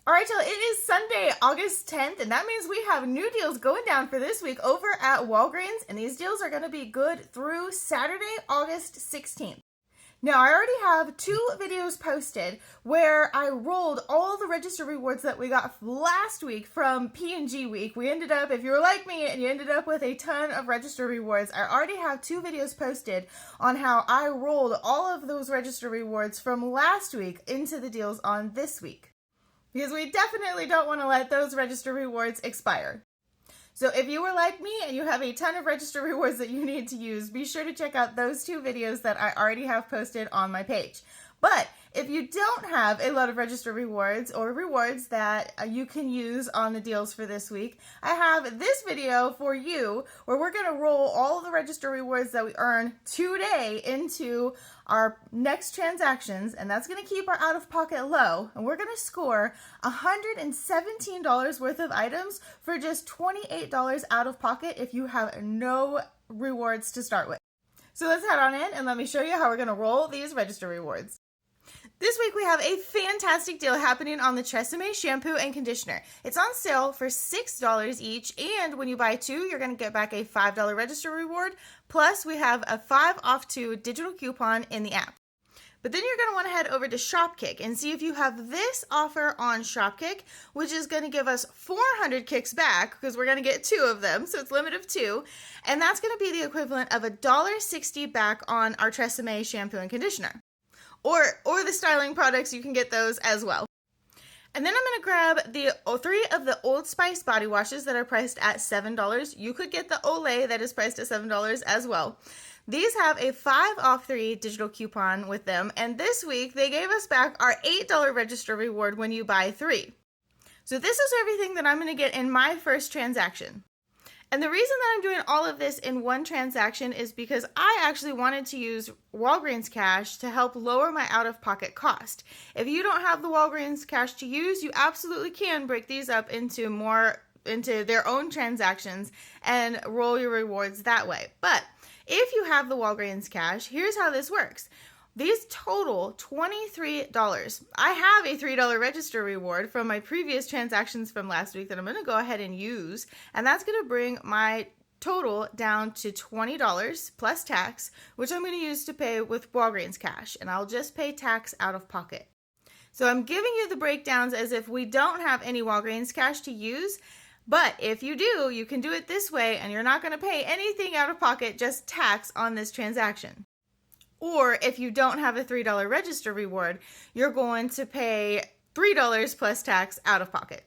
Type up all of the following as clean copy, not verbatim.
All right, y'all, it is Sunday, August 10th, and that means we have new deals going down for this week over at Walgreens, and these deals are going to be good through Saturday, August 16th. Now, I already have 2 videos posted where I rolled all the register rewards that we got last week from P&G week. We ended up, if you were like me and you ended up with a ton of register rewards, I already have 2 videos posted on how I rolled all of those register rewards from last week into the deals on this week, because we definitely don't want to let those register rewards expire. So if you were like me and you have a ton of register rewards that you need to use, be sure to check out those 2 videos that I already have posted on my page. But if you don't have a lot of register rewards or rewards that you can use on the deals for this week, I have this video for you where we're going to roll all the register rewards that we earn today into our next transactions, and that's going to keep our out-of-pocket low, and we're going to score $117 worth of items for just $28 out of pocket if you have no rewards to start with. So let's head on in and let me show you how we're going to roll these register rewards. This week we have a fantastic deal happening on the Tresemme shampoo and conditioner. It's on sale for $6 each, and when you buy 2, you're going to get back a $5 register reward, plus we have a 5 off 2 digital coupon in the app. But then you're going to want to head over to Shopkick and see if you have this offer on Shopkick, which is going to give us 400 kicks back because we're going to get 2 of them, so it's a limit of 2, and that's going to be the equivalent of $1.60 back on our Tresemme shampoo and conditioner. Or the styling products, you can get those as well. And then I'm going to grab the 3 of the Old Spice body washes that are priced at $7. You could get the Olay that is priced at $7 as well. These have a 5 off 3 digital coupon with them, and this week they gave us back our $8 register reward when you buy 3. So this is everything that I'm going to get in my first transaction. And the reason that I'm doing all of this in one transaction is because I actually wanted to use Walgreens cash to help lower my out-of-pocket cost. If you don't have the Walgreens cash to use, you absolutely can break these up into their own transactions and roll your rewards that way. But if you have the Walgreens cash, here's how this works. These total $23. I have a $3 register reward from my previous transactions from last week that I'm going to go ahead and use, and that's going to bring my total down to $20 plus tax, which I'm going to use to pay with Walgreens cash, and I'll just pay tax out of pocket. So I'm giving you the breakdowns as if we don't have any Walgreens cash to use, but if you do, you can do it this way, and you're not going to pay anything out of pocket, just tax on this transaction. Or if you don't have a $3 register reward, you're going to pay $3 plus tax out of pocket.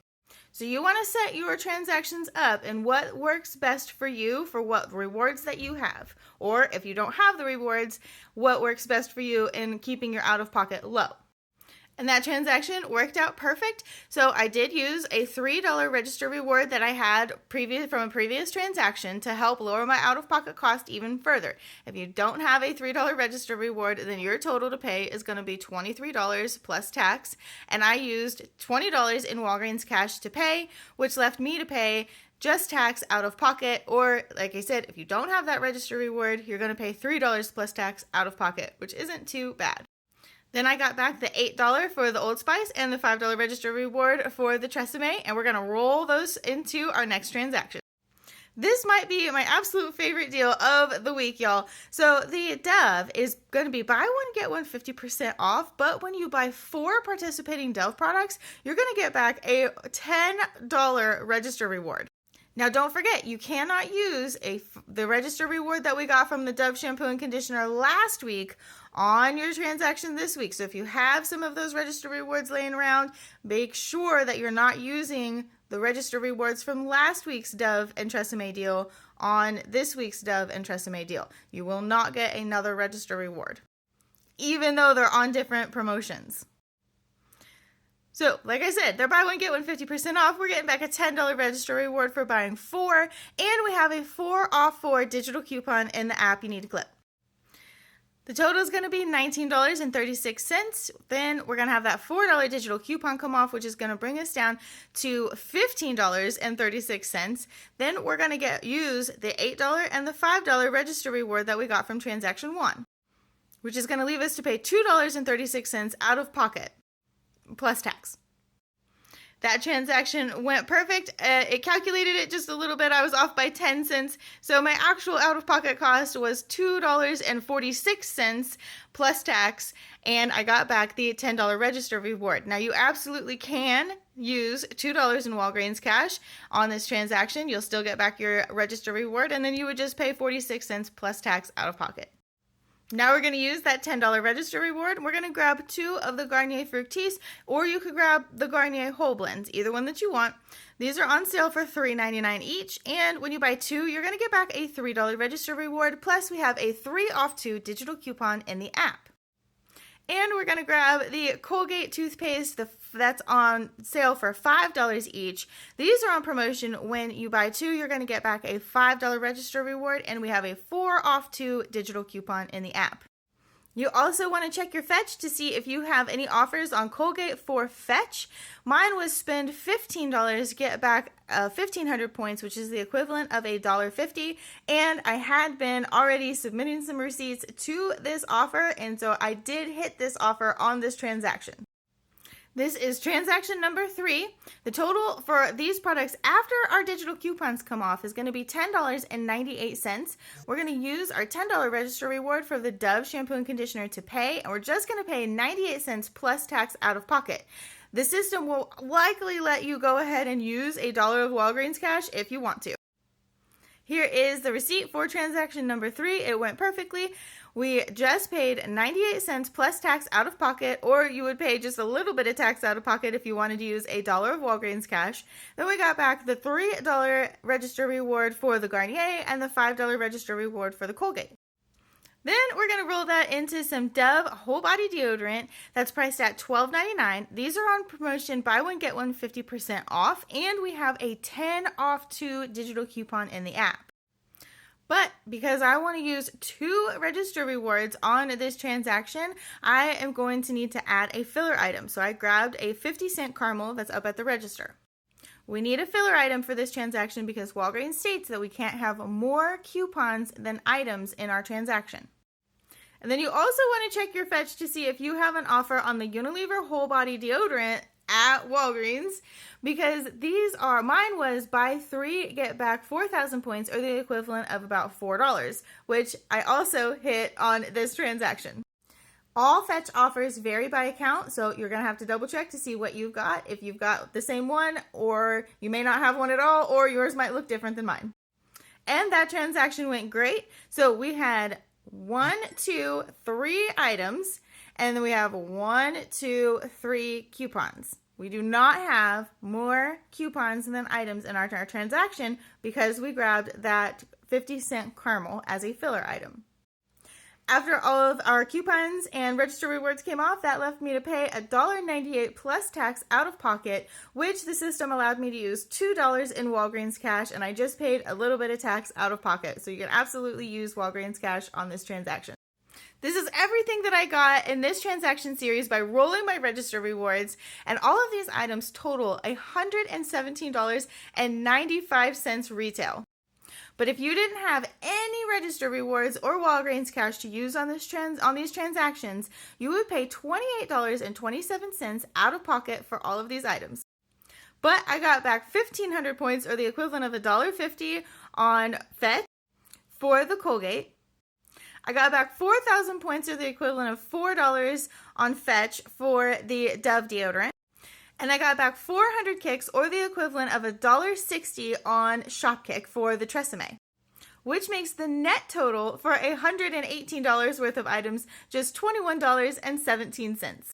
So you want to set your transactions up and what works best for you for what rewards that you have. Or if you don't have the rewards, what works best for you in keeping your out of pocket low. And that transaction worked out perfect. So I did use a $3 register reward that I had from a previous transaction to help lower my out-of-pocket cost even further. If you don't have a $3 register reward, then your total to pay is going to be $23 plus tax. And I used $20 in Walgreens cash to pay, which left me to pay just tax out of pocket. Or like I said, if you don't have that register reward, you're going to pay $3 plus tax out of pocket, which isn't too bad. Then I got back the $8 for the Old Spice and the $5 register reward for the Tresemme, and we're going to roll those into our next transaction. This might be my absolute favorite deal of the week, y'all. So the Dove is going to be buy one, get one 50% off, but when you buy 4 participating Dove products, you're going to get back a $10 register reward. Now, don't forget, you cannot use the register reward that we got from the Dove shampoo and conditioner last week on your transaction this week. So if you have some of those register rewards laying around, make sure that you're not using the register rewards from last week's Dove and Tresemme deal on this week's Dove and Tresemme deal. You will not get another register reward, even though they're on different promotions. So, like I said, they're buy one, get one 50% off. We're getting back a $10 register reward for buying 4. And we have a 4 off 4 digital coupon in the app you need to clip. The total is going to be $19.36. Then we're going to have that $4 digital coupon come off, which is going to bring us down to $15.36. Then we're going to use the $8 and the $5 register reward that we got from transaction 1, which is going to leave us to pay $2.36 out of pocket plus tax. That transaction went perfect. It calculated it just a little bit. I was off by 10 cents. So my actual out-of-pocket cost was $2.46 plus tax, and I got back the $10 register reward. Now, you absolutely can use $2 in Walgreens cash on this transaction. You'll still get back your register reward, and then you would just pay 46 cents plus tax out of pocket. Now we're going to use that $10 register reward. We're going to grab 2 of the Garnier Fructis, or you could grab the Garnier Whole Blends, either one that you want. These are on sale for $3.99 each, and when you buy 2, you're going to get back a $3 register reward, plus we have a 3 off 2 digital coupon in the app. And we're going to grab the Colgate toothpaste that's on sale for $5 each. These are on promotion. When you buy 2, you're going to get back a $5 register reward, and we have a 4 off 2 digital coupon in the app. You also want to check your fetch to see if you have any offers on Colgate for fetch. Mine was spend $15, get back 1,500 points, which is the equivalent of $1.50. And I had been already submitting some receipts to this offer, and so I did hit this offer on this transaction. This is transaction number 3. The total for these products after our digital coupons come off is going to be $10.98. We're going to use our $10 register reward for the Dove shampoo and conditioner to pay, and we're just going to pay 98 cents plus tax out of pocket. The system will likely let you go ahead and use $1 of Walgreens cash if you want to. Here is the receipt for transaction number 3. It went perfectly. We just paid 98 cents plus tax out of pocket, or you would pay just a little bit of tax out of pocket if you wanted to use $1 of Walgreens cash. Then we got back the $3 register reward for the Garnier and the $5 register reward for the Colgate. Then we're going to roll that into some Dove whole body deodorant that's priced at $12.99. These are on promotion, buy one get one 50% off, and we have a 10 off 2 digital coupon in the app. But because I want to use 2 register rewards on this transaction, I am going to need to add a filler item. So I grabbed a 50-cent caramel that's up at the register. We need a filler item for this transaction because Walgreens states that we can't have more coupons than items in our transaction. And then you also want to check your fetch to see if you have an offer on the Unilever whole body deodorant at Walgreens, because mine was buy 3 get back 4,000 points, or the equivalent of about $4, which I also hit on this transaction. All fetch offers vary by account, so you're going to have to double check to see what you've got, if you've got the same one, or you may not have one at all, or yours might look different than mine. And that transaction went great. So we had 1, 2, 3 items, and then we have 1, 2, 3 coupons. We do not have more coupons than items in our transaction because we grabbed that 50-cent caramel as a filler item. After all of our coupons and register rewards came off, that left me to pay $1.98 plus tax out of pocket, which the system allowed me to use $2 in Walgreens cash, and I just paid a little bit of tax out of pocket. So you can absolutely use Walgreens cash on this transaction. This is everything that I got in this transaction series by rolling my register rewards, and all of these items total $117.95 retail. But if you didn't have any register rewards or Walgreens cash to use on these transactions, you would pay $28.27 out of pocket for all of these items. But I got back 1,500 points, or the equivalent of $1.50 on fetch for the Colgate. I got back 4,000 points, or the equivalent of $4 on fetch for the Dove deodorant. And I got back 400 kicks, or the equivalent of $1.60 on Shopkick for the Tresemme, which makes the net total for $118 worth of items just $21.17.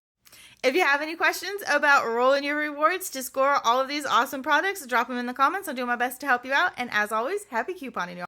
If you have any questions about rolling your rewards to score all of these awesome products, drop them in the comments. I'll do my best to help you out. And as always, happy couponing, y'all.